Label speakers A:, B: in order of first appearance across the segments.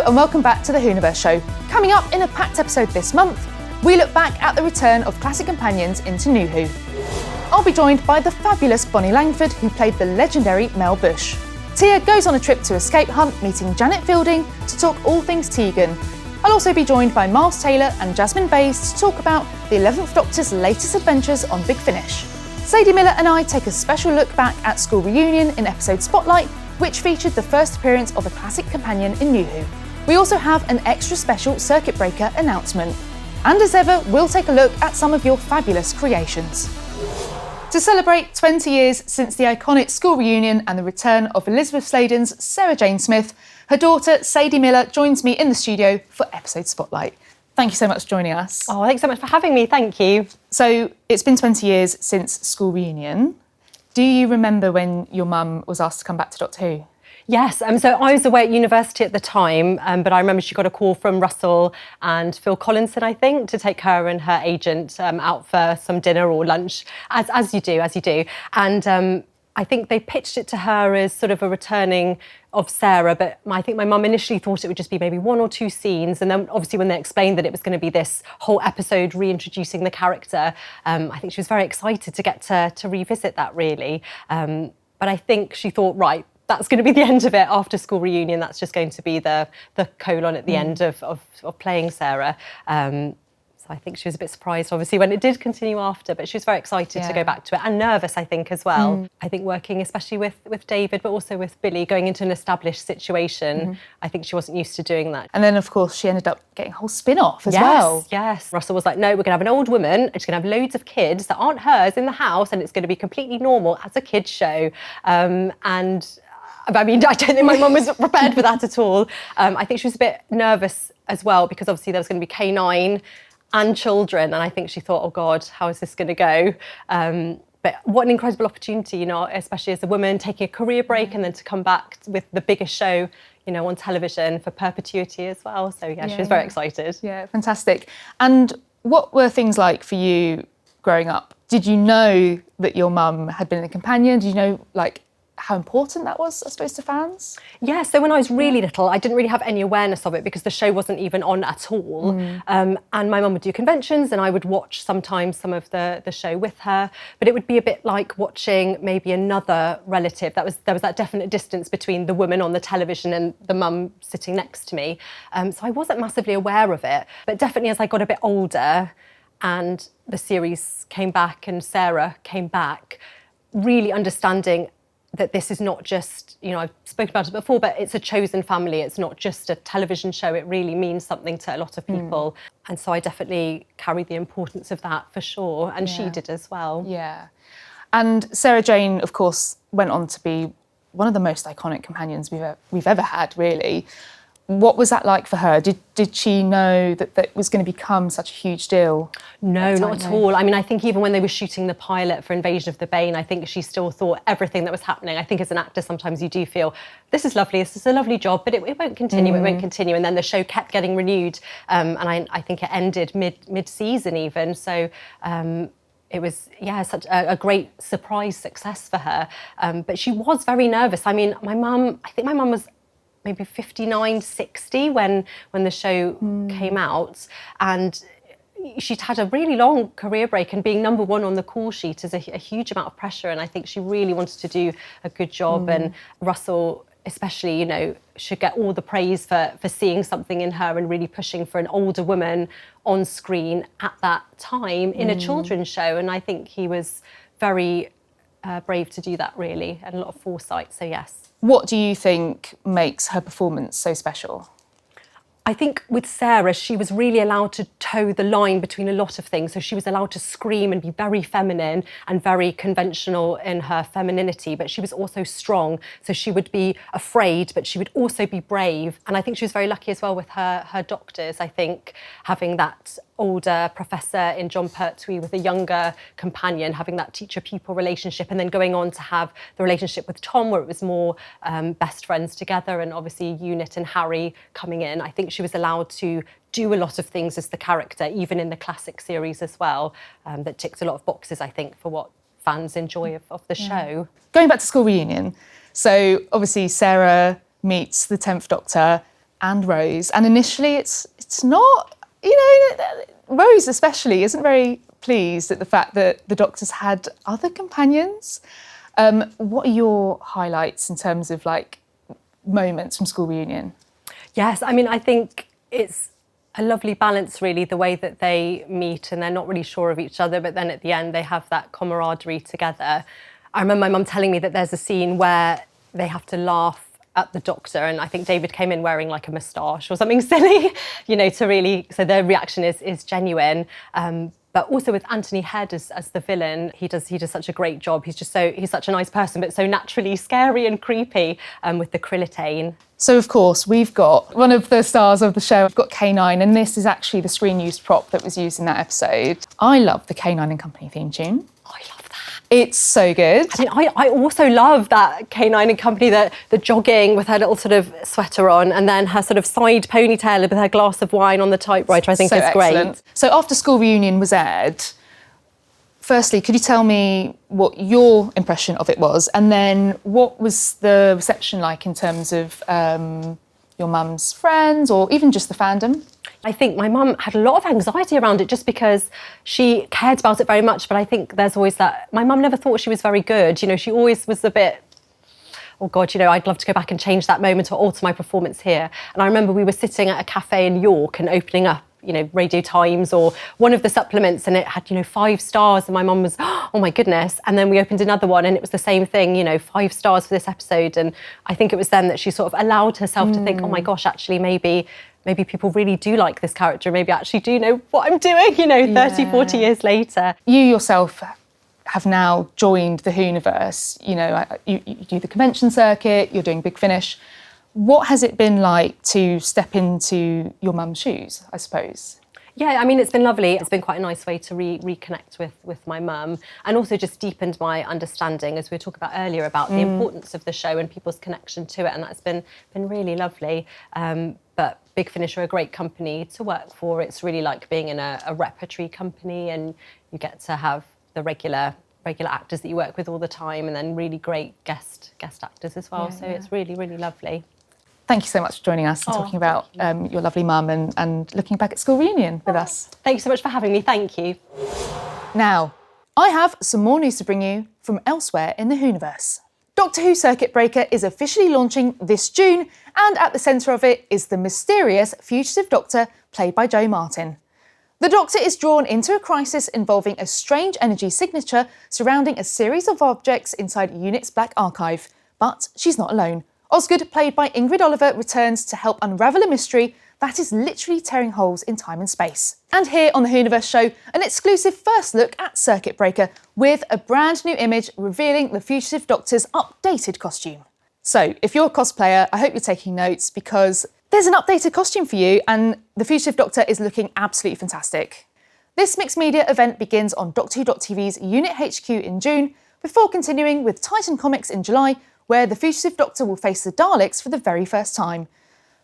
A: and welcome back to the Whoniverse Show. Coming up in a packed episode this month, we look back at the return of classic companions into New Who. I'll be joined by the fabulous Bonnie Langford, who played the legendary Mel Bush. Tia goes on a trip to Escape Hunt, meeting Janet Fielding to talk all things Tegan. I'll also be joined by Myles Taylor and Jasmine Bayes to talk about the 11th Doctor's latest adventures on Big Finish. Sadie Miller and I take a special look back at School Reunion in episode Spotlight, which featured the first appearance of a classic companion in New Who. We also have an extra special circuit breaker announcement. And as ever, we'll take a look at some of your fabulous creations. To celebrate 20 years since the iconic School Reunion and the return of Elisabeth Sladen's Sarah Jane Smith, her daughter Sadie Miller joins me in the studio for episode Spotlight. Thank you so much for joining us.
B: Oh, thanks so much for having me, thank you.
A: So it's been 20 years since School Reunion. Do you remember when your mum was asked to come back to Doctor Who?
B: Yes, so I was away at university at the time, but I remember she got a call from Russell and Phil Collinson, I think, to take her and her agent out for some dinner or lunch, as you do. And I think they pitched it to her as sort of a returning of Sarah, but I think my mum initially thought it would just be maybe one or two scenes, and then obviously when they explained that it was going to be this whole episode reintroducing the character, I think she was very excited to get to revisit that, really. But I think she thought, right, that's going to be the end of it after School Reunion. That's just going to be the colon at the end of playing Sarah. So I think she was a bit surprised, obviously, when it did continue after, but she was very excited to go back to it, and nervous, I think, as well. I think working especially with David, but also with Billy, going into an established situation, I think she wasn't used to doing that.
A: And then, of course, she ended up getting a whole spin-off as well.
B: Yes. Russell was like, no, we're going to have an old woman, and she's going to have loads of kids that aren't hers in the house, and it's going to be completely normal as a kids' show. And I mean, I don't think my mum was prepared for that at all. I think she was a bit nervous as well, because obviously there was going to be K9 and children, and I think she thought, oh God, how is this going to go? But what an incredible opportunity, you know, especially as a woman, taking a career break and then to come back with the biggest show, you know, on television for perpetuity as well. So yeah, she was very excited.
A: Yeah, fantastic. And what were things like for you growing up? Did you know that your mum had been a companion? Did you know, like, how important that was, I suppose, to fans?
B: Yeah, so when I was really little, I didn't really have any awareness of it because the show wasn't even on at all. And my mum would do conventions and I would watch sometimes some of the show with her, but it would be a bit like watching maybe another relative. There was that definite distance between the woman on the television and the mum sitting next to me. So I wasn't massively aware of it, but definitely as I got a bit older and the series came back and Sarah came back, really understanding that this is not just, you know, I've spoken about it before, but it's a chosen family. It's not just a television show. It really means something to a lot of people. And so I definitely carried the importance of that for sure. And she did as well. Yeah.
A: And Sarah Jane, of course, went on to be one of the most iconic companions we've ever had, really. What was that like for her? Did she know that that was going to become such a huge deal?
B: No, not at all. I mean, I think even when they were shooting the pilot for Invasion of the Bane, I think she still thought everything that was happening. I think as an actor, sometimes you do feel, this is lovely, this is a lovely job, but it won't continue, it won't continue. And then the show kept getting renewed. And I think it ended mid-season even. So it was, such a great surprise success for her. But she was very nervous. I mean, I think my mum was maybe 59, 60 when the show came out, and she'd had a really long career break, and being number one on the call sheet is a huge amount of pressure, and I think she really wanted to do a good job. And Russell especially, you know, should get all the praise for seeing something in her and really pushing for an older woman on screen at that time in a children's show, and I think he was very brave to do that, really, and a lot of foresight, so yes.
A: What do you think makes her performance so special?
B: I think with Sarah, she was really allowed to toe the line between a lot of things. So she was allowed to scream and be very feminine and very conventional in her femininity, but she was also strong. So she would be afraid, but she would also be brave. And I think she was very lucky as well with her doctors, I think, having that older professor in John Pertwee with a younger companion, having that teacher-pupil relationship, and then going on to have the relationship with Tom, where it was more best friends together, and obviously Unit and Harry coming in. I think she was allowed to do a lot of things as the character, even in the classic series as well, that ticked a lot of boxes, I think, for what fans enjoy of the show.
A: Going back to School Reunion, so obviously Sarah meets the 10th Doctor and Rose. And initially it's not, Rose especially isn't very pleased at the fact that the Doctor's had other companions. What are your highlights in terms of like moments from school reunion?
B: Yes, I mean, I think it's a lovely balance, really, the way that they meet and they're not really sure of each other, but then at the end they have that camaraderie together. I remember my mum telling me that there's a scene where they have to laugh at the Doctor, and I think David came in wearing like a moustache or something silly, so their reaction is genuine. But also with Anthony Head as the villain, he does such a great job. He's such a nice person, but so naturally scary and creepy with the Krillitane.
A: So of course we've got one of the stars of the show. We've got K9, and this is actually the screen used prop that was used in that episode. I love the K9 and Company theme tune.
B: I love that.
A: It's so good.
B: I mean, I also love that K9 and Company, the jogging with her little sort of sweater on, and then her sort of side ponytail with her glass of wine on the typewriter. I think
A: so
B: is
A: excellent.
B: Great.
A: So after School Reunion was aired, firstly, could you tell me what your impression of it was? And then what was the reception like in terms of your mum's friends or even just the fandom?
B: I think my mum had a lot of anxiety around it just because she cared about it very much. But I think there's always that, my mum never thought she was very good. She always was a bit, oh God, I'd love to go back and change that moment or alter my performance here. And I remember we were sitting at a cafe in York and opening up, Radio Times or one of the supplements, and it had, 5 stars, and my mum was, oh my goodness. And then we opened another one and it was the same thing, 5 stars for this episode. And I think it was then that she sort of allowed herself to think, oh my gosh, actually maybe people really do like this character, maybe I actually do know what I'm doing, 30, 40 years later.
A: You yourself have now joined the Whoniverse. You do the convention circuit, you're doing Big Finish. What has it been like to step into your mum's shoes, I suppose?
B: Yeah, I mean, it's been lovely. It's been quite a nice way to reconnect with my mum, and also just deepened my understanding, as we were talking about earlier, about the importance of the show and people's connection to it, and that's been really lovely. But Big Finish are a great company to work for. It's really like being in a repertory company, and you get to have the regular actors that you work with all the time, and then really great guest actors as well. So it's really, really lovely.
A: Thank you so much for joining us and talking about your lovely mum and looking back at School Reunion with us.
B: Thank you so much for having me. Thank you.
A: Now, I have some more news to bring you from elsewhere in the Whoniverse. Doctor Who Circuit Breaker is officially launching this June, and at the centre of it is the mysterious Fugitive Doctor, played by Jo Martin. The Doctor is drawn into a crisis involving a strange energy signature surrounding a series of objects inside UNIT's Black Archive. But she's not alone. Osgood, played by Ingrid Oliver, returns to help unravel a mystery that is literally tearing holes in time and space. And here on the Whoniverse Show, an exclusive first look at Circuit Breaker with a brand new image revealing the Fugitive Doctor's updated costume. So, if you're a cosplayer, I hope you're taking notes because there's an updated costume for you and the Fugitive Doctor is looking absolutely fantastic. This mixed media event begins on Doctor Who.tv's Unit HQ in June, before continuing with Titan Comics in July, where the Fugitive Doctor will face the Daleks for the very first time.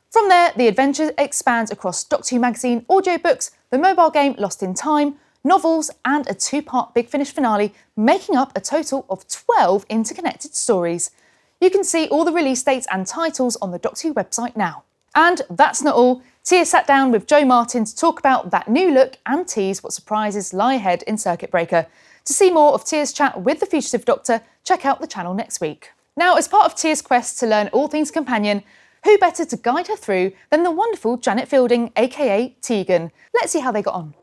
A: From there, the adventure expands across Doctor Who magazine, audiobooks, the mobile game Lost in Time, novels, and a 2-part Big Finish finale, making up a total of 12 interconnected stories. You can see all the release dates and titles on the Doctor Who website now. And that's not all. Tia sat down with Jo Martin to talk about that new look and tease what surprises lie ahead in Circuit Breaker. To see more of Tia's chat with the Fugitive Doctor, check out the channel next week. Now, as part of Tia's quest to learn all things companion, who better to guide her through than the wonderful Janet Fielding, aka Tegan? Let's see how they got on.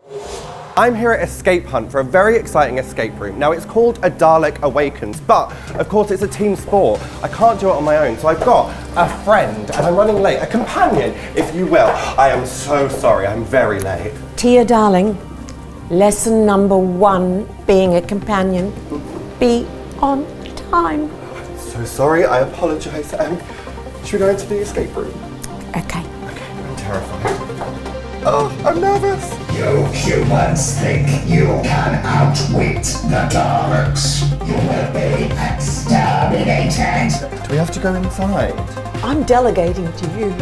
C: I'm here at Escape Hunt for a very exciting escape room. Now, it's called A Dalek Awakens, but of course it's a team sport. I can't do it on my own, so I've got a friend, and I'm running late, a companion, if you will. I am so sorry, I'm very late.
D: Tia, darling, lesson number 1, being a companion, be on time.
C: So sorry, I apologise. Should we go into the escape room?
D: Okay.
C: Okay, I'm terrified. Oh, I'm nervous.
E: You humans think you can outwit the Daleks. You will be exterminated.
C: Do we have to go inside?
D: I'm delegating to you.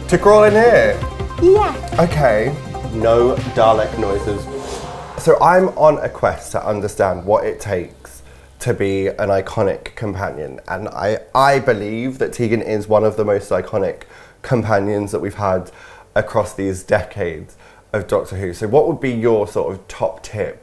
C: To crawl in here?
D: Yeah.
C: Okay, no Dalek noises. So I'm on a quest to understand what it takes to be an iconic companion, and I believe that Tegan is one of the most iconic companions that we've had across these decades of Doctor Who. So what would be your sort of top tip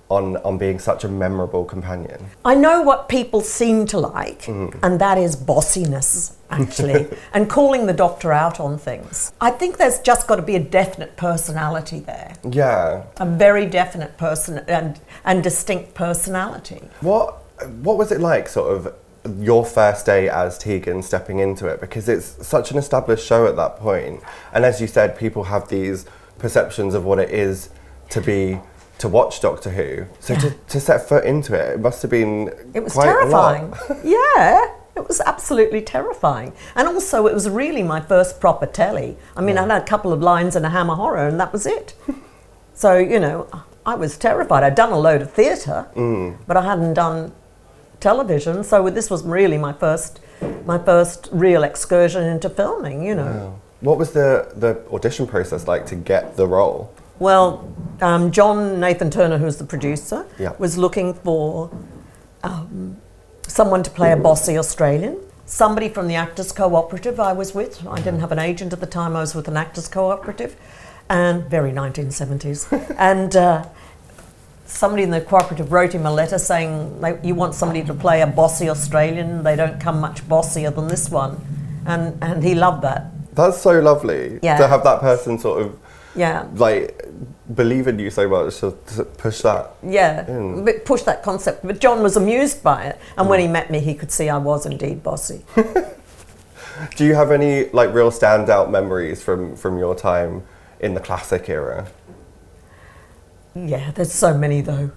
C: on being such a memorable companion?
D: I know what people seem to like, and that is bossiness, actually, and calling the Doctor out on things. I think there's just got to be a definite personality there.
C: Yeah.
D: A very definite person and distinct personality.
C: What was it like, sort of, your first day as Tegan stepping into it? Because it's such an established show at that point. And as you said, people have these perceptions of what it is to watch Doctor Who. So to set foot into it, it must have been quite
D: terrifying.
C: A lot.
D: Yeah, it was absolutely terrifying. And also it was really my first proper telly. I mean, I had a couple of lines in a Hammer Horror and that was it. So, you know, I was terrified. I'd done a load of theatre, but I hadn't done television. So this was really my first real excursion into filming, you know.
C: Wow. What was the audition process like to get the role?
D: Well, John Nathan Turner, who's the producer, was looking for someone to play a bossy Australian. Somebody from the Actors Cooperative I was with. I didn't have an agent at the time. I was with an Actors Cooperative, and very 1970s. And somebody in the cooperative wrote him a letter saying, you want somebody to play a bossy Australian. They don't come much bossier than this one. And he loved that.
C: That's so lovely to have that person sort of like believe in you so much to push that. Push that concept. But John was amused by it, and when he met me, he could see I was indeed bossy. Do you have any like real standout memories from your time in the classic era?
D: Yeah, there's so many though.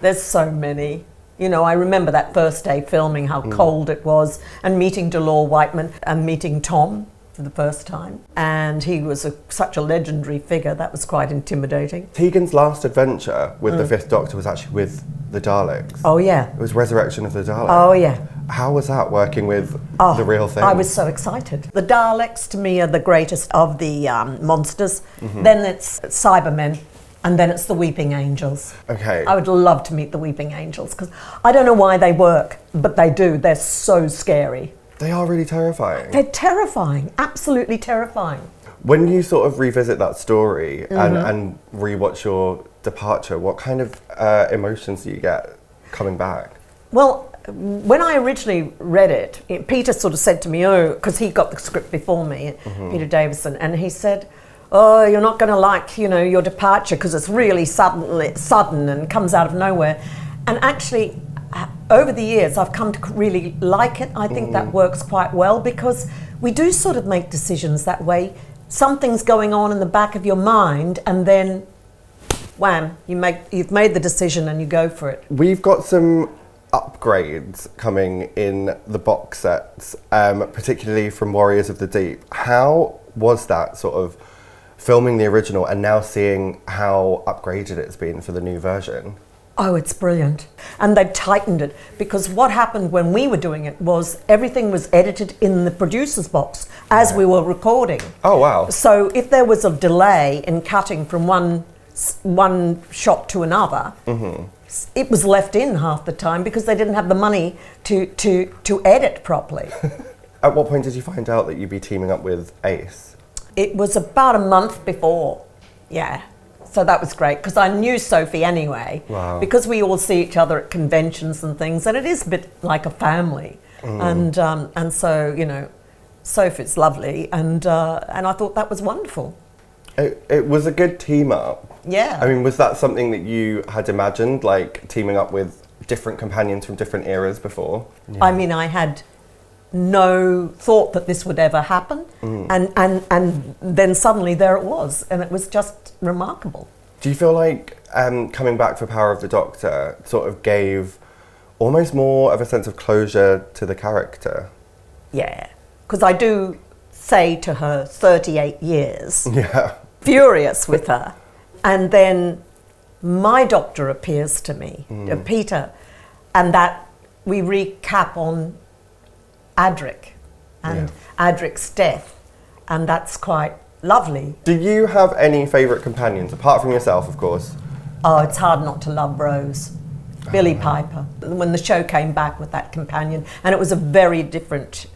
D: There's so many. You know, I remember that first day filming, how cold it was, and meeting Delore Whiteman and meeting Tom for the first time. And he was such a legendary figure. That was quite intimidating.
C: Tegan's last adventure with the Fifth Doctor was actually with the Daleks.
D: Oh, yeah.
C: It was Resurrection of the Daleks.
D: Oh, yeah.
C: How was that, working with the real thing?
D: I was so excited. The Daleks, to me, are the greatest of the monsters. Then it's Cybermen. And then it's the Weeping Angels.
C: Okay.
D: I would love to meet the Weeping Angels, because I don't know why they work, but they do. They're so scary.
C: They are really terrifying.
D: They're terrifying, absolutely terrifying.
C: When you sort of revisit that story and rewatch your departure, what kind of emotions do you get coming back?
D: Well, when I originally read it, Peter sort of said to me, because he got the script before me, Peter Davison, and he said, oh, you're not going to like, you know, your departure because it's really sudden and comes out of nowhere. And actually, over the years, I've come to really like it. I think that works quite well, because we do sort of make decisions that way. Something's going on in the back of your mind, and then, wham, you've made the decision and you go for it.
C: We've got some upgrades coming in the box sets, particularly from Warriors of the Deep. How was that sort of filming the original and now seeing how upgraded it's been for the new version?
D: Oh, it's brilliant. And they've tightened it, because what happened when we were doing it was everything was edited in the producer's box as we were recording.
C: Oh, wow.
D: So if there was a delay in cutting from one shot to another, it was left in half the time because they didn't have the money to edit properly.
C: At what point did you find out that you'd be teaming up with Ace?
D: It was about a month before, So that was great, because I knew Sophie anyway.
C: Wow.
D: Because we all see each other at conventions and things, and it is a bit like a family. And so, you know, Sophie's lovely, and I thought that was wonderful.
C: It was a good team up.
D: Yeah.
C: I mean, was that something that you had imagined, like teaming up with different companions from different eras before?
D: I mean, I had no thought that this would ever happen, and then suddenly there it was, and it was just remarkable.
C: Do you feel like coming back for Power of the Doctor sort of gave almost more of a sense of closure to the character?
D: Yeah, because I do say to her 38 years,
C: furious
D: with her, and then my Doctor appears to me, Peter, and that we recap on Adric and Adric's death, and that's quite lovely.
C: Do you have any favourite companions, apart from yourself, of course?
D: Oh, it's hard not to love Rose. Billy Piper, when the show came back with that companion, and it was a very different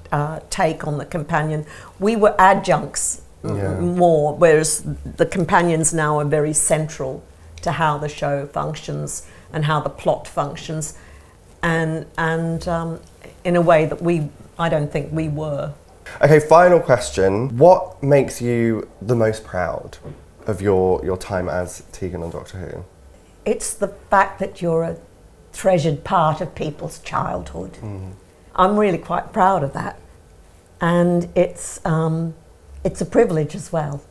D: take on the companion. We were adjuncts more, whereas the companions now are very central to how the show functions and how the plot functions, and in a way that I don't think we were.
C: Okay, final question. What makes you the most proud of your time as Tegan on Doctor Who?
D: It's the fact that you're a treasured part of people's childhood. I'm really quite proud of that, and it's a privilege as well.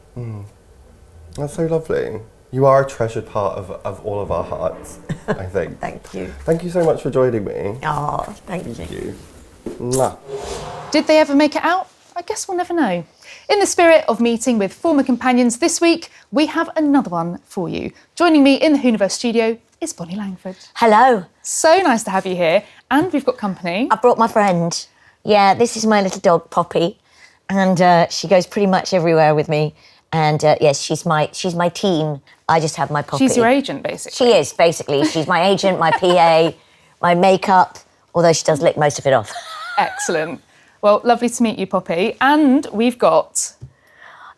C: That's so lovely. You are a treasured part of all of our hearts, I think.
D: Thank you.
C: Thank you so much for joining me.
D: Oh, thank you.
C: Mwah.
A: Did they ever make it out? I guess we'll never know. In the spirit of meeting with former companions this week, we have another one for you. Joining me in the Whoniverse studio is Bonnie Langford.
F: Hello.
A: So nice to have you here. And we've got company.
F: I brought my friend. Yeah, this is my little dog, Poppy. And she goes pretty much everywhere with me. And yes, she's my team. I just have my Poppy.
A: She's your agent, basically.
F: She is, basically. She's my agent, my PA, my makeup, although she does lick most of it off.
A: Excellent. Well, lovely to meet you, Poppy. And we've got...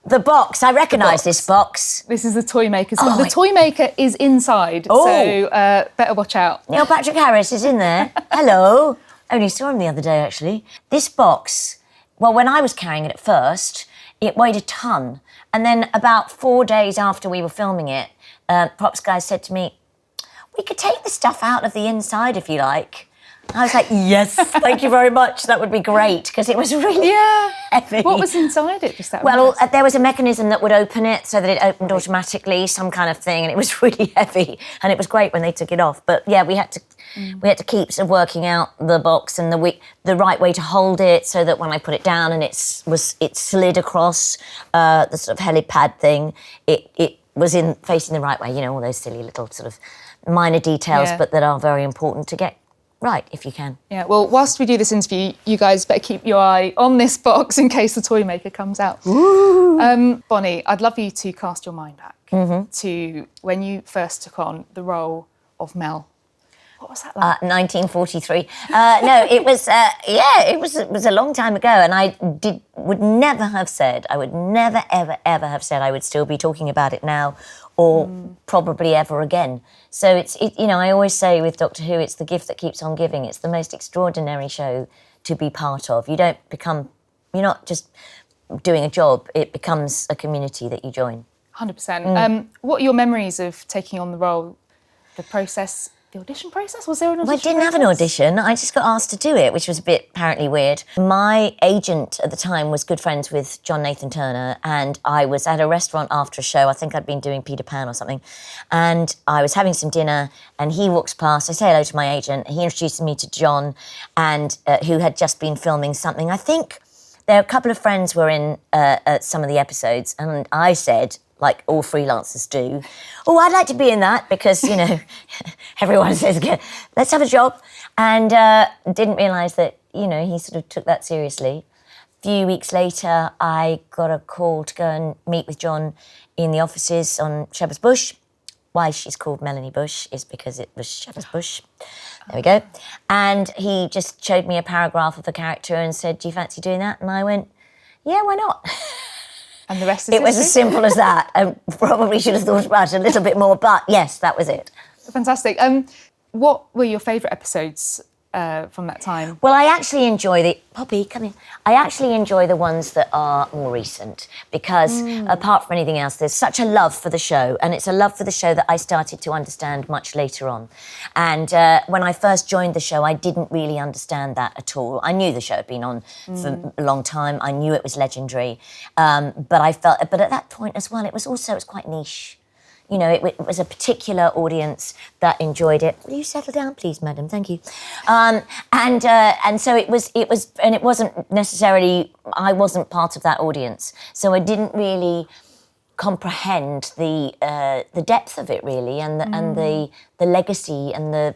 F: The box. I recognise this box.
A: This is the toy maker's
F: Oh,
A: box. The toy maker is inside, so better watch out.
F: Neil Patrick Harris is in there. Hello. Only saw him the other day, actually. This box, well, when I was carrying it at first, it weighed a ton. And then about 4 days after we were filming it, props guy said to me, we could take the stuff out of the inside if you like. I was like, yes, thank you very much. That would be great, because it was really heavy.
A: What was inside it? Just that.
F: Well, there was a mechanism that would open it so that it opened automatically, some kind of thing, and it was really heavy. And it was great when they took it off. But yeah, we had to keep sort of working out the box and the right way to hold it, so that when I put it down and it slid across the sort of helipad thing, it was facing the right way. You know, all those silly little sort of minor details, but that are very important to get right, if you can.
A: Yeah, well, whilst we do this interview, you guys better keep your eye on this box in case the toy maker comes out. Bonnie, I'd love you to cast your mind back to when you first took on the role of Mel. What was that like?
F: 1943. No, it was, it was a long time ago, and I would never have said, I would never, ever, ever have said I would still be talking about it now, or probably ever again. So I always say with Doctor Who, it's the gift that keeps on giving. It's the most extraordinary show to be part of. You're not just doing a job, it becomes a community that you join.
A: 100%. What are your memories of taking on the role, the process, the audition process? Was there an audition
F: Well, I didn't have an audition. I just got asked to do it, which was a bit apparently weird. My agent at the time was good friends with John Nathan Turner, and I was at a restaurant after a show. I think I'd been doing Peter Pan or something. And I was having some dinner, and he walks past. I say hello to my agent. He introduces me to John, and who had just been filming something. I think there are a couple of friends were in some of the episodes, and I said, like all freelancers do, oh, I'd like to be in that, because, everyone says, let's have a job. And didn't realise that, he sort of took that seriously. A few weeks later, I got a call to go and meet with John in the offices on Shepherd's Bush. Why she's called Melanie Bush is because it was Shepherd's Bush. There we go. And he just showed me a paragraph of a character and said, do you fancy doing that? And I went, yeah, why not?
A: And the rest is
F: It was as simple as that. I probably should have thought about it a little bit more, but yes, that was it.
A: Fantastic. What were your favourite episodes from that time?
F: Well, I actually enjoy Poppy, come in. I actually enjoy the ones that are more recent, because apart from anything else, there's such a love for the show, and it's a love for the show that I started to understand much later on. And when I first joined the show, I didn't really understand that at all. I knew the show had been on for a long time. I knew it was legendary. But at that point as well, it was quite niche. It was a particular audience that enjoyed it. Will you settle down, please, madam? Thank you. And so it wasn't necessarily, I wasn't part of that audience. So I didn't really comprehend the depth of it, really, and the legacy and the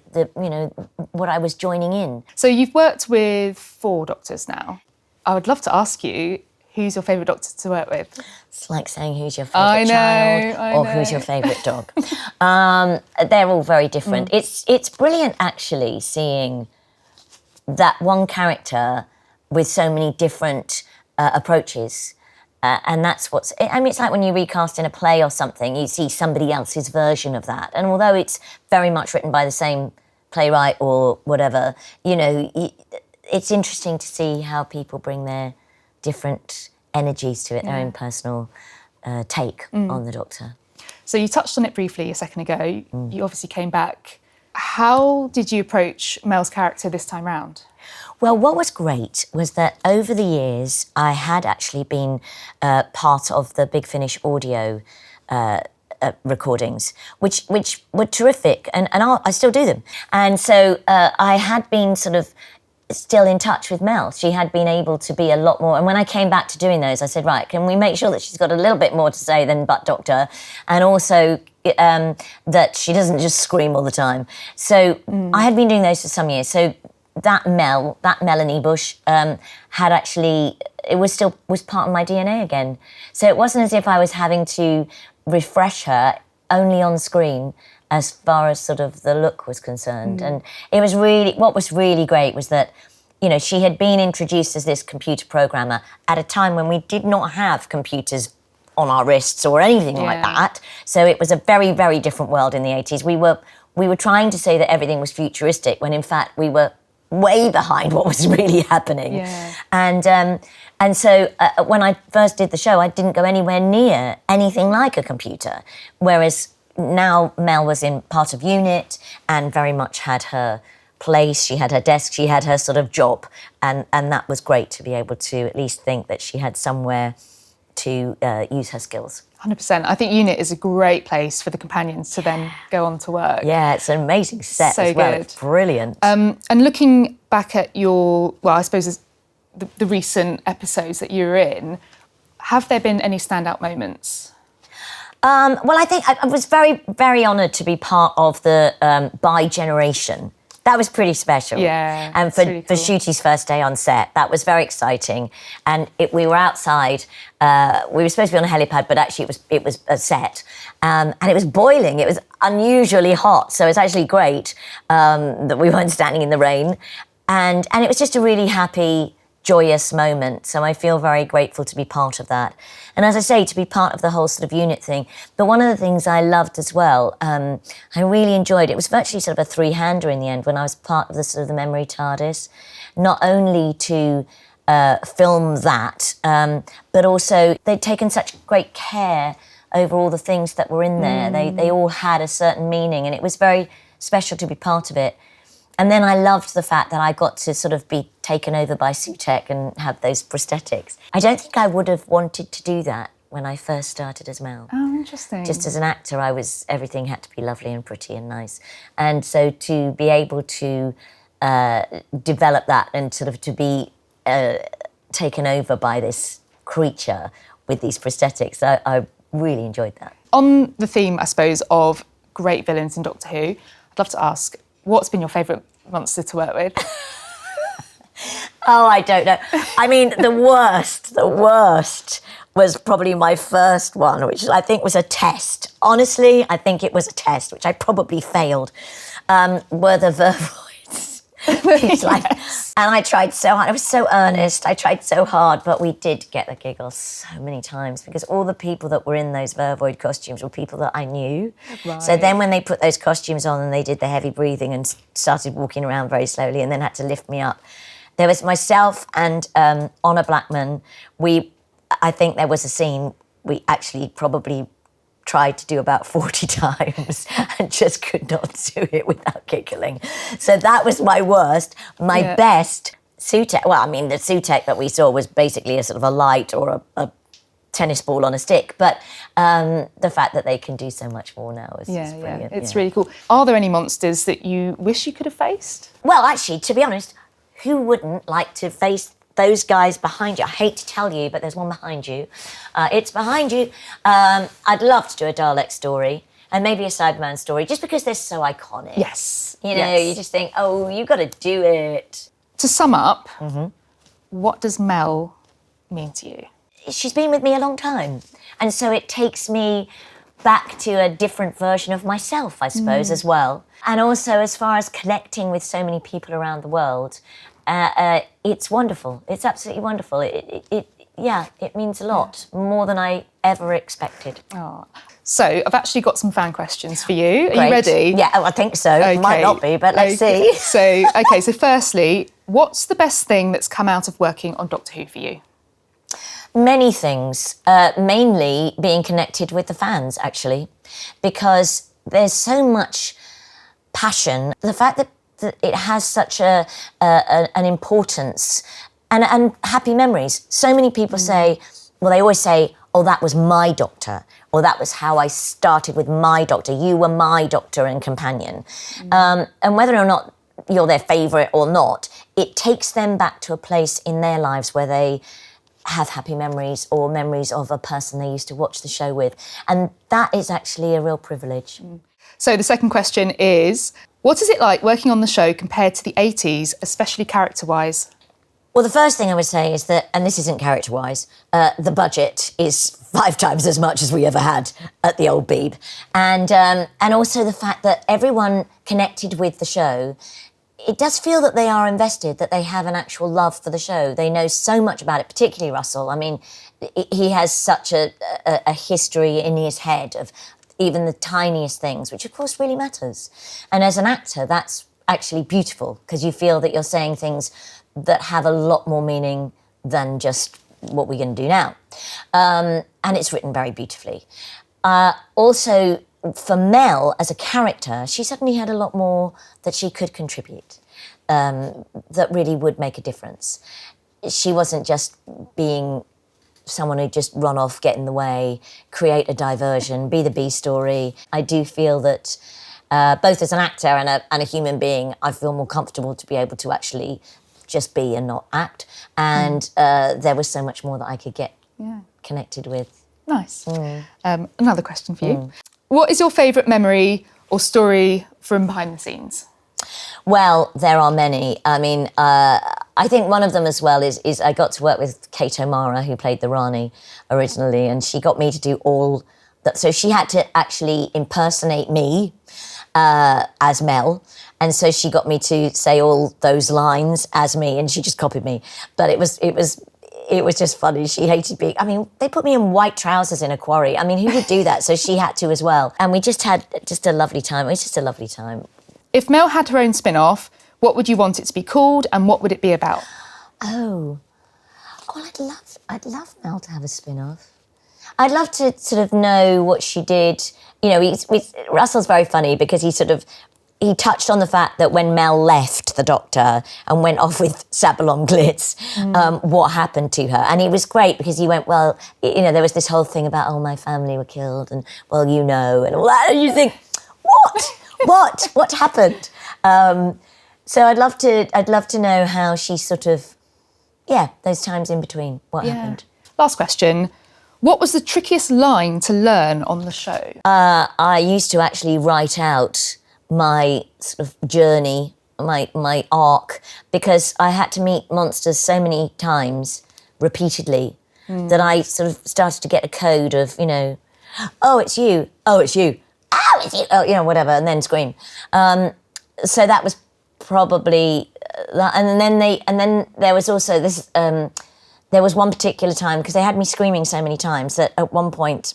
F: what I was joining in.
A: So you've worked with 4 doctors now. I would love to ask you, Who's your favourite Doctor to work with?
F: It's like saying who's your favourite child or who's your favourite dog. They're all very different. It's brilliant, actually, seeing that one character with so many different approaches. And that's what's... I mean, it's like when you recast in a play or something, you see somebody else's version of that. And although it's very much written by the same playwright or whatever, you know, it's interesting to see how people bring their different energies to it, their own personal take on the Doctor.
A: So you touched on it briefly a second ago. You obviously came back. How did you approach Mel's character this time round?
F: Well, what was great was that over the years, I had actually been part of the Big Finish audio recordings, which were terrific, and I still do them. And so I had been sort of still in touch with Mel. She had been able to be a lot more, and when I came back to doing those, I said, right, can we make sure that she's got a little bit more to say than But Doctor, and also that she doesn't just scream all the time. So I had been doing those for some years. So that Melanie Bush had actually, it was part of my DNA again. So it wasn't as if I was having to refresh her only on screen as far as sort of the look was concerned. And it was really, what was really great was that, you know, she had been introduced as this computer programmer at a time when we did not have computers on our wrists or anything like that. So it was a very, very different world in the 80s. We were trying to say that everything was futuristic when in fact we were way behind what was really happening. And so when I first did the show, I didn't go anywhere near anything like a computer. Whereas now Mel was in part of unit and very much had her place, she had her desk, she had her sort of job. And that was great to be able to at least think that she had somewhere to use her skills.
A: 100%. I think unit is a great place for the companions to then go on to work.
F: Yeah, it's an amazing set as well. It's brilliant.
A: And looking back at your, well, I suppose the recent episodes that you were in, have there been any standout moments?
F: Well, I think I was very, very honoured to be part of the Bi generation. That was pretty special.
A: Yeah.
F: And for Shooty's first day on set, that was very exciting. And we were outside. We were supposed to be on a helipad, but actually it was a set. And it was boiling. It was unusually hot. So it's actually great that we weren't standing in the rain. And it was just a really happy, joyous moment. So I feel very grateful to be part of that. And as I say, to be part of the whole sort of unit thing. But one of the things I loved as well, I really enjoyed, it was virtually sort of a three-hander in the end when I was part of the sort of the memory TARDIS, not only to film that, but also they'd taken such great care over all the things that were in there. They all had a certain meaning, and it was very special to be part of it. And then I loved the fact that I got to sort of be taken over by Sutek and have those prosthetics. I don't think I would have wanted to do that when I first started as Mel.
A: Oh, interesting.
F: Just as an actor, everything had to be lovely and pretty and nice. And so to be able to develop that and sort of to be taken over by this creature with these prosthetics, I really enjoyed that.
A: On the theme, I suppose, of great villains in Doctor Who, I'd love to ask, what's been your favourite monster to work with?
F: Oh, I don't know. I mean, the worst was probably my first one, which I think was a test. Honestly, I think it was a test, which I probably failed, were the vervoids. It's like, and I tried so hard. I was so earnest. I tried so hard, but we did get the giggles so many times because all the people that were in those vervoid costumes were people that I knew. Right. So then when they put those costumes on and they did the heavy breathing and started walking around very slowly and then had to lift me up, there was myself and Honor Blackman. I think there was a scene we actually probably tried to do about 40 times and just could not do it without giggling. So that was my worst. My best, Sutek, well, I mean, the Sutek that we saw was basically a sort of a light or a tennis ball on a stick, but the fact that they can do so much more now is brilliant.
A: It's really cool. Are there any monsters that you wish you could have faced?
F: Well, actually, to be honest, who wouldn't like to face those guys behind you? I hate to tell you, but there's one behind you. It's behind you. I'd love to do a Dalek story and maybe a Cyberman story, just because they're so iconic.
A: Yes.
F: You know, you just think, oh, you got to do it.
A: To sum up, what does Mel mean to you?
F: she's been with me a long time. And so it takes me back to a different version of myself, I suppose, as well. And also, as far as connecting with so many people around the world, it's wonderful. It's absolutely wonderful. It means a lot, more than I ever expected.
A: Oh. So I've actually got some fan questions for you. Are
F: Great.
A: you ready?
F: Yeah, I think so. It might not be, but let's see.
A: So firstly, what's the best thing that's come out of working on Doctor Who for you?
F: Many things, mainly being connected with the fans, actually, because there's so much passion. The fact that it has such an importance and happy memories. So many people say, well, they always say, oh, that was my doctor, or that was how I started with my doctor. You were my doctor and companion. And whether or not you're their favourite or not, it takes them back to a place in their lives where they have happy memories or memories of a person they used to watch the show with. And that is actually a real privilege.
A: So the second question is, what is it like working on the show compared to the 80s, especially character-wise?
F: Well, the first thing I would say is that, and this isn't character-wise, the budget is 5 times as much as we ever had at the old Beeb. And also the fact that everyone connected with the show, it does feel that they are invested, that they have an actual love for the show. They know so much about it, particularly Russell. I mean, he has such a history in his head of even the tiniest things, which of course really matters. And as an actor, that's actually beautiful, because you feel that you're saying things that have a lot more meaning than just what we're going to do now. And it's written very beautifully. Also, for Mel, as a character, she suddenly had a lot more that she could contribute, that really would make a difference. She wasn't just being someone who'd just run off, get in the way, create a diversion, be the B story. I do feel that both as an actor and a human being, I feel more comfortable to be able to actually just be and not act. And there was so much more that I could get connected with.
A: Nice. Another question for you. What is your favourite memory or story from behind the scenes?
F: Well, there are many. I mean, I think one of them as well is I got to work with Kate O'Mara, who played the Rani originally, and she got me to do all that. So she had to actually impersonate me as Mel. And so she got me to say all those lines as me, and she just copied me. But it was just funny. She hated being, I mean, they put me in white trousers in a quarry. I mean, who would do that? So she had to as well. And we just had just a lovely time. It was just a lovely time.
A: If Mel had her own spin-off, what would you want it to be called and what would it be about?
F: Oh, I'd love Mel to have a spin-off. I'd love to sort of know what she did. You know, Russell's very funny because he touched on the fact that when Mel left the Doctor and went off with Sabalom Glitz, what happened to her. And he was great because he went, well, you know, there was this whole thing about, oh, my family were killed and, well, you know, and all that. And you think, what? What happened? So I'd love to know how she sort of, those times in between, what happened.
A: Last question. What was the trickiest line to learn on the show?
F: I used to actually write out my sort of journey, my arc, because I had to meet monsters so many times, repeatedly, that I sort of started to get a code of, you know, oh, it's you, oh, it's you, oh, it's you, oh, you know, whatever, and then scream. So that was probably that, and then there was also this. There was one particular time, because they had me screaming so many times that at one point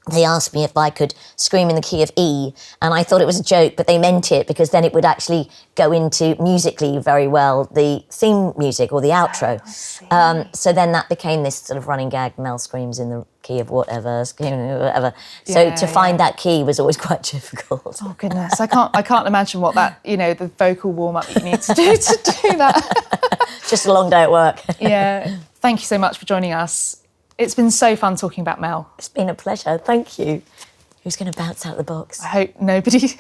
F: they asked me if I could scream in the key of E, and I thought it was a joke, but they meant it because then it would actually go into musically very well, the theme music or the outro. So then that became this sort of running gag, Mel screams in the key of whatever, So to find that key was always quite difficult.
A: Oh goodness, I can't imagine what that, you know, the vocal warm-up you need to do that.
F: Just a long day at work.
A: Yeah. Thank you so much for joining us. It's been so fun talking about Mel.
F: It's been a pleasure, thank you. Who's going to bounce out of the box?
A: I hope nobody.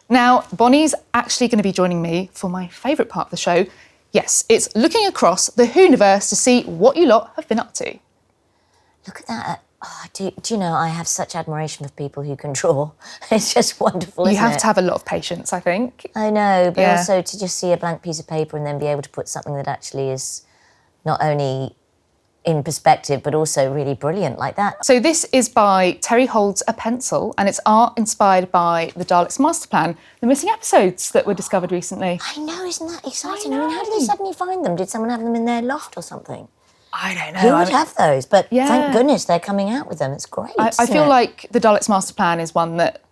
A: Now, Bonnie's actually going to be joining me for my favourite part of the show. Yes, it's looking across the Whoniverse to see what you lot have been up to.
F: Look at that. Oh, do you know, I have such admiration for people who can draw. It's just wonderful, isn't it?
A: You have to have a lot of patience, I think.
F: I know, but also to just see a blank piece of paper and then be able to put something that actually is not only in perspective, but also really brilliant like that.
A: So this is by Terry Holds a Pencil, and it's art inspired by the Daleks' master plan, the missing episodes that were discovered recently.
F: I know, isn't that exciting? I mean, how did they suddenly find them? Did someone have them in their loft or something?
A: I don't know.
F: Who would have those? But
A: Yeah.
F: thank goodness they're coming out with them. It's great.
A: I feel like the Daleks' master plan is one that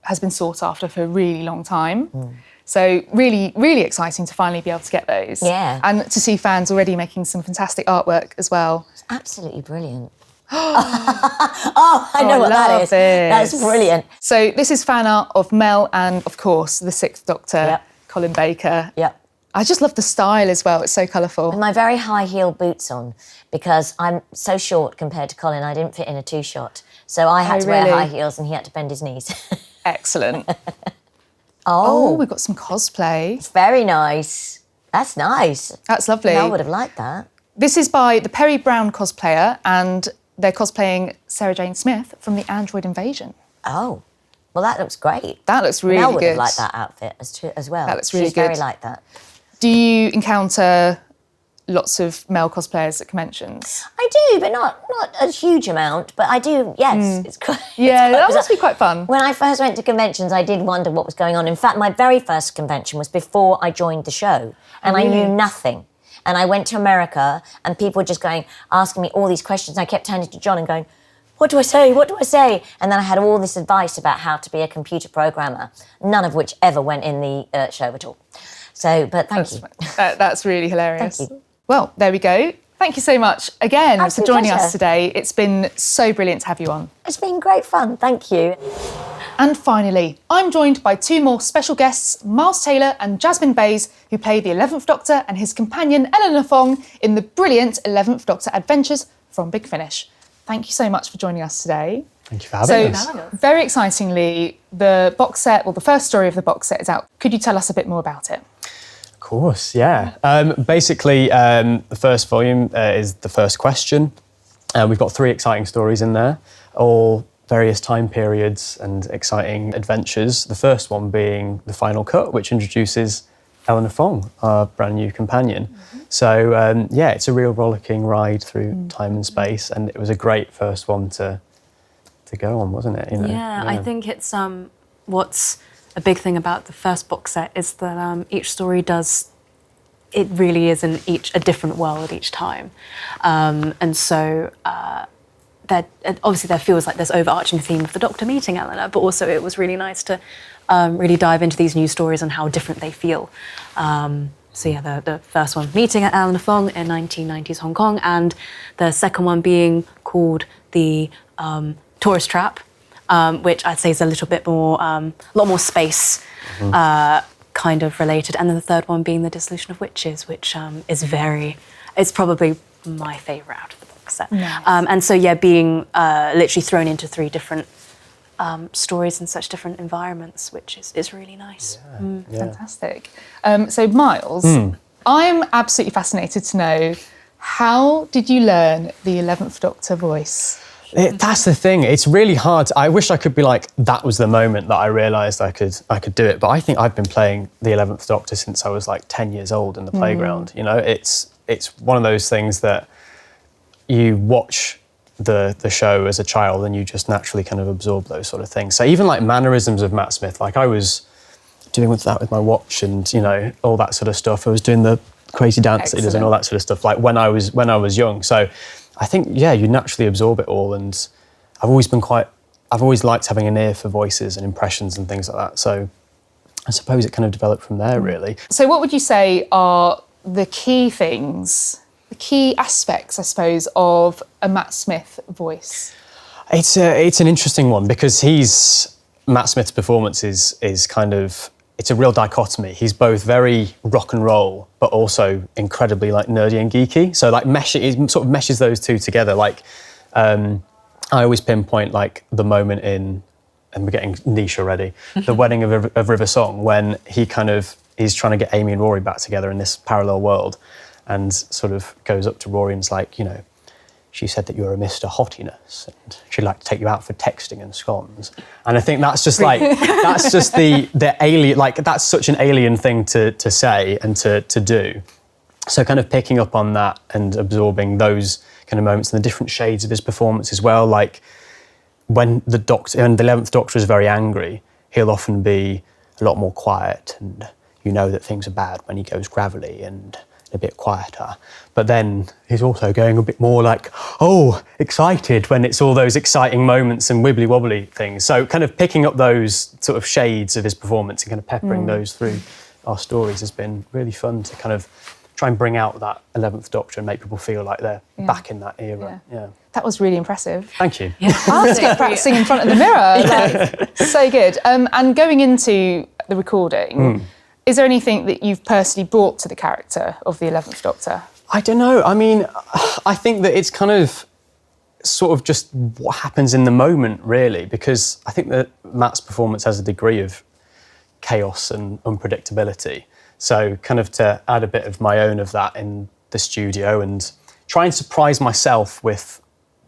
A: has been sought after for a really long time. So really, really exciting to finally be able to get those.
F: Yeah.
A: And to see fans already making some fantastic artwork as well.
F: It's absolutely brilliant. Oh, I know what that
A: love
F: is.
A: this.
F: That's brilliant.
A: So this is fan art of Mel and, of course, the Sixth Doctor,
F: Yep.
A: Colin Baker.
F: Yep.
A: I just love the style as well. It's so colourful.
F: With my very high heel boots on, because I'm so short compared to Colin, I didn't fit in a two-shot. So I had to wear
A: really?
F: high heels and he had to bend his knees.
A: Excellent.
F: Oh,
A: We've got some cosplay.
F: very nice. That's nice.
A: That's lovely.
F: I would have liked that.
A: This is by the Perry Brown cosplayer, and they're cosplaying Sarah Jane Smith from the Android Invasion.
F: Oh, well, that looks great.
A: That looks really
F: Mel would
A: good.
F: have liked that outfit as well.
A: That looks really
F: She's very
A: good.
F: like that.
A: Do you encounter lots of male cosplayers at conventions?
F: I do, but not a huge amount. But I do, yes. It's quite,
A: Yeah,
F: it's quite
A: that
F: bizarre.
A: must be quite fun.
F: When I first went to conventions, I did wonder what was going on. In fact, my very first convention was before I joined the show, and I knew nothing. And I went to America, and people were just asking me all these questions. I kept turning to John and going, what do I say? What do I say? And then I had all this advice about how to be a computer programmer, none of which ever went in the show at all. So, but thank you.
A: That's really hilarious.
F: Thank you.
A: Well, there we go. Thank you so much again
F: Absolute
A: for joining
F: pleasure.
A: us today. It's been so brilliant to have you on.
F: It's been great fun. Thank you.
A: And finally, I'm joined by two more special guests, Myles Taylor and Jasmine Bayes, who play the 11th Doctor and his companion Eleanor Fong in the brilliant 11th Doctor Adventures from Big Finish. Thank you so much for joining us today.
G: Thank you for having us.
A: Very excitingly, the box set, well, the first story of the box set is out. Could you tell us a bit more about it?
G: Of course, yeah. Basically, the first volume is the first question. We've got 3 exciting stories in there, all various time periods and exciting adventures. The first one being the final cut, which introduces Eleanor Fong, our brand new companion. So, yeah, it's a real rollicking ride through time and space, and it was a great first one to go on, wasn't it? You know?
H: Yeah, I think it's what's a big thing about the first box set is that each story it really is in a different world each time. And so obviously there feels like this overarching theme of the Doctor meeting Eleanor, but also it was really nice to really dive into these new stories and how different they feel. So yeah, the first one, meeting at Eleanor Fong in 1990s Hong Kong, and the second one being called the Tourist Trap, which I'd say is a little bit more, a lot more space kind of related. And then the third one being the Dissolution of Witches, which it's probably my favourite out of the box set.
A: Nice.
H: And so yeah, being literally thrown into 3 different stories in such different environments, which is really nice.
A: Fantastic. So, Myles, I'm absolutely fascinated to know, how did you learn the 11th Doctor voice?
G: That's the thing. It's really hard. I wish I could be like, that was the moment that I realised I could do it. But I think I've been playing the 11th Doctor since I was like 10 years old in the playground. You know, it's one of those things that you watch the show as a child and you just naturally kind of absorb those sort of things. So even like mannerisms of Matt Smith, like I was doing that with my watch and, you know, all that sort of stuff. I was doing the crazy dance that he does and all that sort of stuff, like when I was young. So I think, yeah, you naturally absorb it all. And I've always liked having an ear for voices and impressions and things like that. So I suppose it kind of developed from there, really.
A: So what would you say are the key things, the key aspects, I suppose, of a Matt Smith voice?
G: It's an interesting one because Matt Smith's performance is kind of, it's a real dichotomy. He's both very rock and roll, but also incredibly like nerdy and geeky. So like he sort of meshes those two together. Like I always pinpoint like the moment in, and we're getting niche already, the wedding of River Song, when he's trying to get Amy and Rory back together in this parallel world, and sort of goes up to Rory and is like, you know, she said that you're a Mr. Hottiness and she'd like to take you out for texting and scones. And I think that's just like, that's just the alien, like that's such an alien thing to say and to do. So kind of picking up on that and absorbing those kind of moments and the different shades of his performance as well. Like when the 11th Doctor is very angry, he'll often be a lot more quiet, and you know that things are bad when he goes gravelly and a bit quieter. But then he's also going a bit more like, oh, excited when it's all those exciting moments and wibbly wobbly things. So kind of picking up those sort of shades of his performance and kind of peppering those through our stories has been really fun to kind of try and bring out that 11th Doctor and make people feel like they're back in that era. Yeah.
A: That was really impressive.
G: Thank you.
A: I'll have to get practicing in front of the mirror. Like, so good. And going into the recording, is there anything that you've personally brought to the character of the 11th Doctor?
G: I don't know. I mean, I think that it's kind of sort of just what happens in the moment, really, because I think that Matt's performance has a degree of chaos and unpredictability. So kind of to add a bit of my own of that in the studio and try and surprise myself with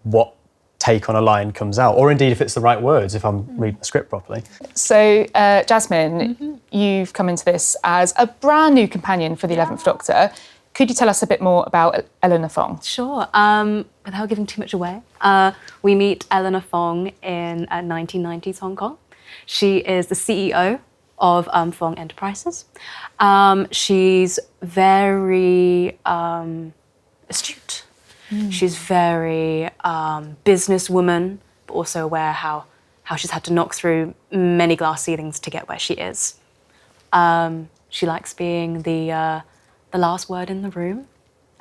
G: what take on a line comes out, or indeed if it's the right words, if I'm reading the script properly.
A: So, Jasmine, you've come into this as a brand new companion for the 11th Doctor. Could you tell us a bit more about Eleanor Fong?
H: Sure. Without giving too much away, we meet Eleanor Fong in 1990s Hong Kong. She is the CEO of Fong Enterprises. She's very astute. She's very businesswoman, but also aware how she's had to knock through many glass ceilings to get where she is. She likes being the last word in the room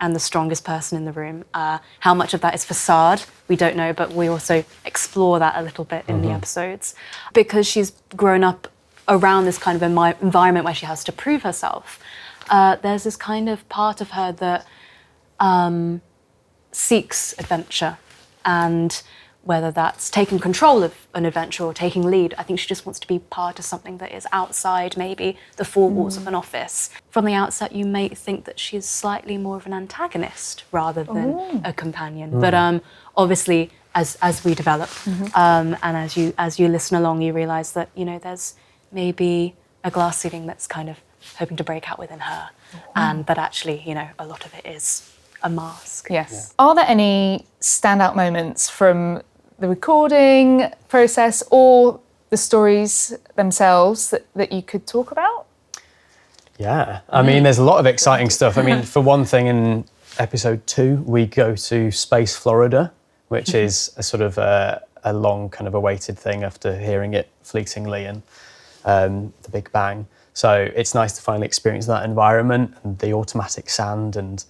H: and the strongest person in the room. How much of that is facade, we don't know, but we also explore that a little bit in the episodes. Because she's grown up around this kind of environment where she has to prove herself, there's this kind of part of her that seeks adventure, and whether that's taking control of an adventure or taking lead, I think she just wants to be part of something that is outside maybe the four walls of an office. From the outset, you may think that she's slightly more of an antagonist rather than a companion. But obviously, as we develop and as you listen along, you realise that there's maybe a glass ceiling that's kind of hoping to break out within her, and that actually a lot of it is a mask.
A: Yes. Are there any standout moments from the recording process or the stories themselves that you could talk about?
G: Yeah, I mean, there's a lot of exciting stuff. I mean, for one thing, in episode 2, we go to Space Florida, which is a sort of a long kind of awaited thing after hearing it fleetingly and the Big Bang. So it's nice to finally experience that environment and the automatic sand and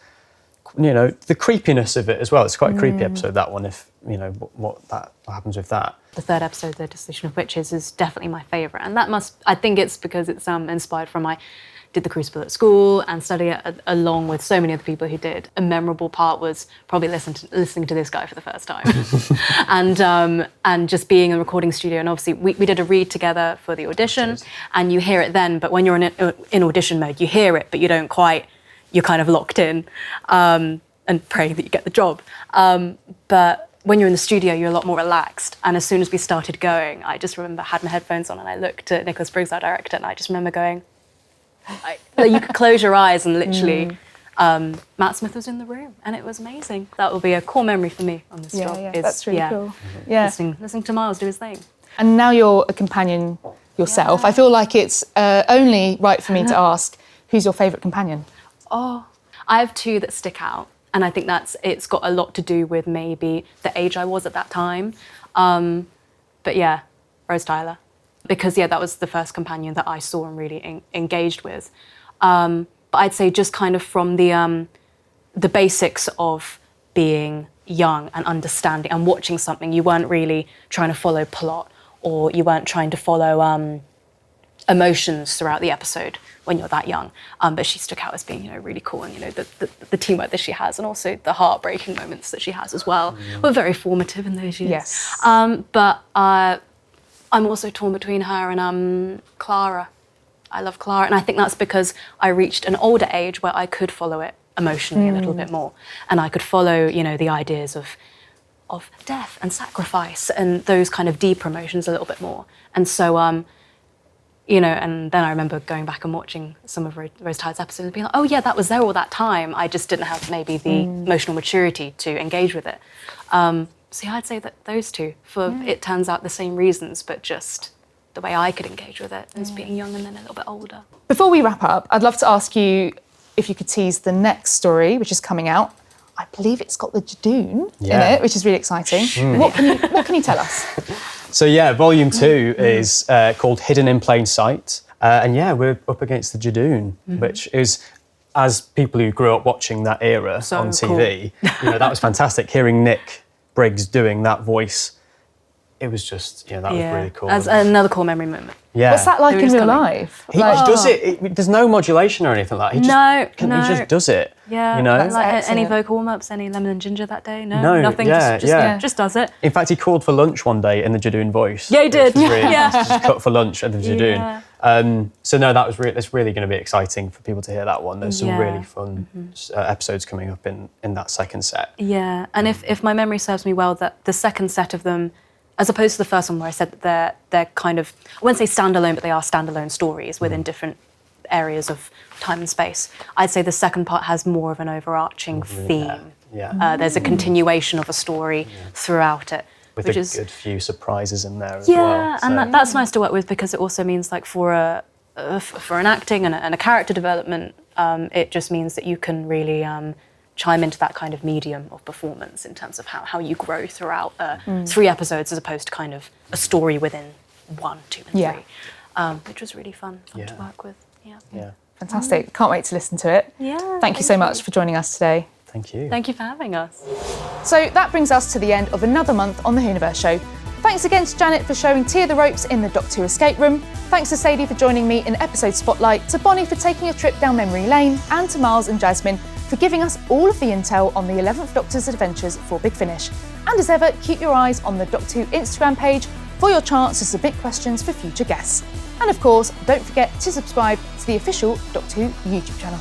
G: the creepiness of it as well. It's quite a creepy episode, that one, if what happens with that.
H: The third episode, The Decision of Witches, is definitely my favourite, and I think it's because it's inspired from I did the Crucible at school and studied it along with so many other people who did. A memorable part was probably listening to this guy for the first time, and just being in a recording studio. And obviously we did a read together for the audition, and you hear it then, but when you're in audition mode, you hear it, but you don't quite. You're kind of locked in and praying that you get the job. But when you're in the studio, you're a lot more relaxed. And as soon as we started going, I just remember I had my headphones on and I looked at Nicholas Briggs, our director, and I just remember going, you could close your eyes and literally, Matt Smith was in the room and it was amazing. That will be a core memory for me on this job.
A: Yeah, that's really cool. Yeah.
H: Listening to Myles do his thing.
A: And now you're a companion yourself. I feel like it's only right for me to ask, who's your favourite companion?
H: Oh, I have 2 that stick out, and I think it's got a lot to do with maybe the age I was at that time. But yeah, Rose Tyler, because that was the first companion that I saw and really engaged with. But I'd say just kind of from the basics of being young and understanding and watching something, you weren't really trying to follow plot, or you weren't trying to follow emotions throughout the episode when you're that young, but she stuck out as being really cool, and the teamwork that she has, and also the heartbreaking moments that she has as well were very formative in those years.
A: Yes.
H: But I'm also torn between her and Clara. I love Clara, and I think that's because I reached an older age where I could follow it emotionally a little bit more, and I could follow the ideas of death and sacrifice and those kind of deeper emotions a little bit more, and so you know, and then I remember going back and watching some of Rose Tide's episodes and being like, oh yeah, that was there all that time. I just didn't have maybe the emotional maturity to engage with it. So yeah, I'd say that those two, for it turns out the same reasons, but just the way I could engage with it as being young and then a little bit older.
A: Before we wrap up, I'd love to ask you if you could tease the next story, which is coming out. I believe it's got the Judoon in it, which is really exciting. What can you tell us?
G: So yeah, volume 2 is called Hidden in Plain Sight. And yeah, we're up against the Judoon, which is, as people who grew up watching that era on TV, you know, that was fantastic. Hearing Nick Briggs doing that voice, it was just, that was really cool.
H: As another core memory moment.
G: Yeah.
A: What's that like in real life?
G: He does it. There's no modulation or anything like that. He just does it.
H: Yeah.
G: You know?
H: Like any vocal warm-ups, any lemon and ginger that day? No, nothing. Just does it.
G: In fact, he called for lunch one day in the Judoon voice.
H: Yeah, he did.
G: Just cut for lunch at the Judoon. So no, that's really going to be exciting for people to hear that one. There's some really fun episodes coming up in that second set.
H: Yeah, and if my memory serves me well, that the second set of them, as opposed to the first one where I said that they're kind of, I wouldn't say standalone, but they are standalone stories within different areas of time and space. I'd say the second part has more of an overarching theme. Yeah. There's a continuation of a story throughout it.
G: With
H: which
G: a
H: is,
G: good few surprises in there as well.
H: Yeah, and that's nice to work with because it also means like for an acting and a character development, it just means that you can really chime into that kind of medium of performance in terms of how you grow throughout 3 episodes as opposed to kind of a story within 1, 2, and 3, which was really fun to work with. Yeah.
A: Fantastic. Can't wait to listen to it.
H: Yeah.
A: Thank you so much for joining us today.
G: Thank you.
H: Thank you for having us.
A: So that brings us to the end of another month on the Whoniverse Show. Thanks again to Janet for showing Tia the ropes in the Doctor Who escape room. Thanks to Sadie for joining me in episode Spotlight, to Bonnie for taking a trip down memory lane, and to Myles and Jasmine for giving us all of the intel on the 11th Doctor's adventures for Big Finish. And as ever, keep your eyes on the Doctor Who Instagram page for your chance to submit questions for future guests. And of course, don't forget to subscribe to the official Doctor Who YouTube channel.